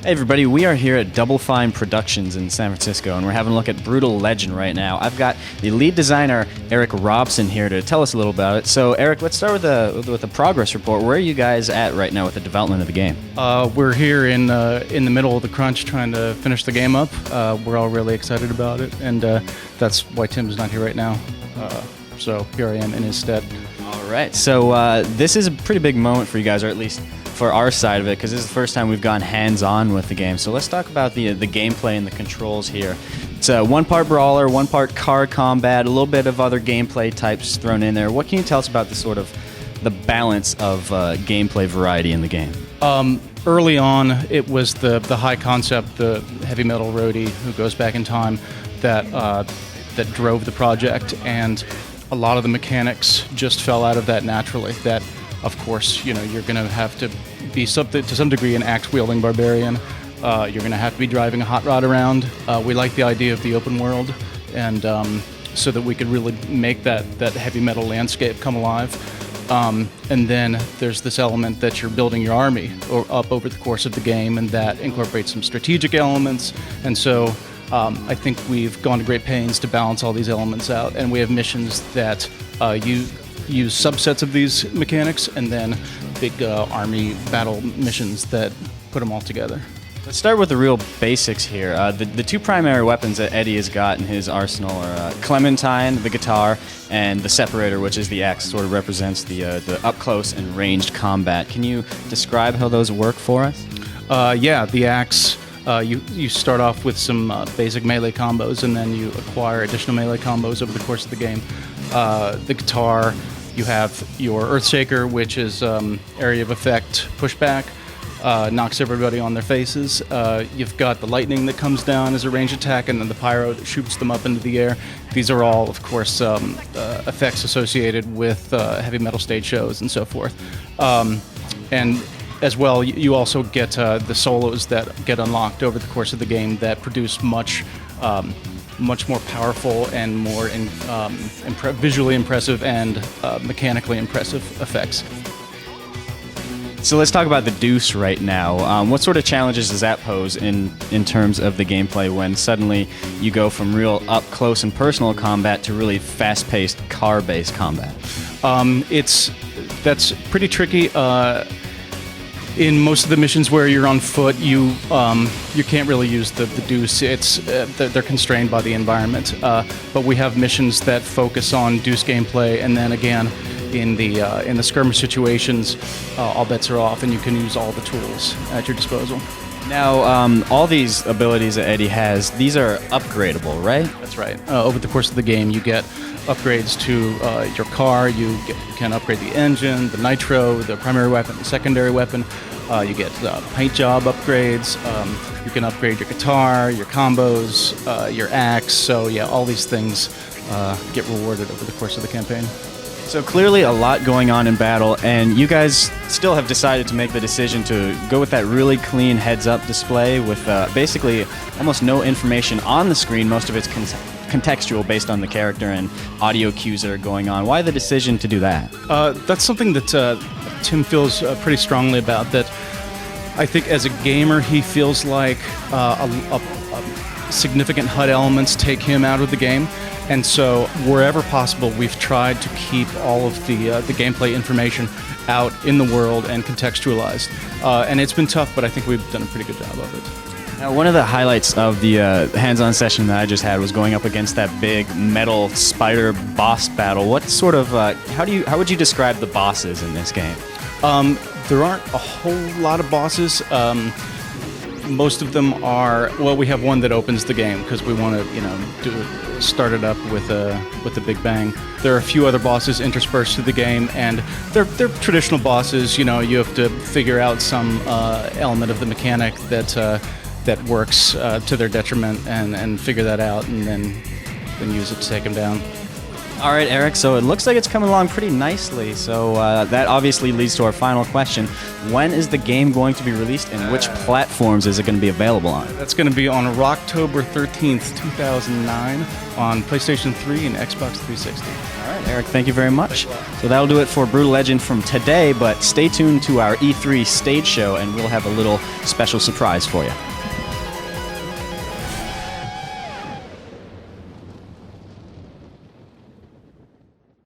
Hey everybody, we are here at Double Fine Productions in San Francisco, and we're having a look at Brutal Legend right now. I've got the lead designer, Eric Robson, here to tell us a little about it. So Eric, let's start with the progress report. Where are you guys at right now with the development of the game? We're here in the middle of the crunch trying to finish the game up. We're all really excited about it, and that's why Tim's not here right now. So here I am in his stead. All right, so this is a pretty big moment for you guys, or at least for our side of it, because this is the first time we've gone hands-on with the game. So let's talk about the gameplay and the controls here. It's one part brawler, one part car combat, a little bit of other gameplay types thrown in there. What can you tell us about the balance of gameplay variety in the game? Early on, it was the high concept, the heavy metal roadie who goes back in time that drove the project, and a lot of the mechanics just fell out of that naturally. That, of course, you're going to have to be to some degree an axe-wielding barbarian. You're going to have to be driving a hot rod around. We like the idea of the open world, and so that we could really make that heavy metal landscape come alive. And then there's this element that you're building your army up over the course of the game, and that incorporates some strategic elements. And so I think we've gone to great pains to balance all these elements out, and we have missions that use subsets of these mechanics, and then big army battle missions that put them all together. Let's start with the real basics here. The two primary weapons that Eddie has got in his arsenal are Clementine, the guitar, and the separator, which is the axe, sort of represents the up-close and ranged combat. Can you describe how those work for us? Yeah, the axe, you start off with some basic melee combos, and then you acquire additional melee combos over the course of the game. The guitar, you have your Earthshaker, which is area of effect pushback, knocks everybody on their faces. You've got the lightning that comes down as a ranged attack, and then the pyro that shoots them up into the air. These are all, of course, effects associated with heavy metal stage shows and so forth. And as well, you also get the solos that get unlocked over the course of the game that produce much more powerful and more visually impressive and mechanically impressive effects. So let's talk about the Deuce right now. What sort of challenges does that pose in terms of the gameplay when suddenly you go from real up-close and personal combat to really fast-paced car-based combat? That's pretty tricky. In most of the missions where you're on foot, you can't really use the Deuce. They're constrained by the environment. But we have missions that focus on Deuce gameplay, and then again, in the skirmish situations, all bets are off, and you can use all the tools at your disposal. Now, all these abilities that Eddie has, these are upgradable, right? That's right. Over the course of the game, you get upgrades to your car. You can upgrade the engine, the nitro, the primary weapon, the secondary weapon. You get paint job upgrades. You can upgrade your guitar, your combos, your axe. So yeah, all these things get rewarded over the course of the campaign. So clearly a lot going on in battle, and you guys still have decided to make the decision to go with that really clean heads-up display with basically almost no information on the screen. Most of it's contextual based on the character and audio cues that are going on. Why the decision to do that? That's something that Tim feels pretty strongly about. That I think as a gamer, he feels like significant HUD elements take him out of the game. And so wherever possible, we've tried to keep all of the gameplay information out in the world and contextualized. And it's been tough, but I think we've done a pretty good job of it. Now, one of the highlights of the hands-on session that I just had was going up against that big metal spider boss battle. What sort of how would you describe the bosses in this game? There aren't a whole lot of bosses. Most of them are, well, we have one that opens the game because we want to start it up with a big bang. There are a few other bosses interspersed through the game, and they're traditional bosses. You have to figure out some element of the mechanic that works to their detriment, and figure that out, and then use it to take them down. All right, Eric, so it looks like it's coming along pretty nicely. So that obviously leads to our final question. when is the game going to be released, and which platforms is it going to be available on? That's going to be on October 13th, 2009 on PlayStation 3 and Xbox 360. All right, Eric, thank you very much. So that'll do it for Brutal Legend from today, but stay tuned to our E3 stage show, and we'll have a little special surprise for you.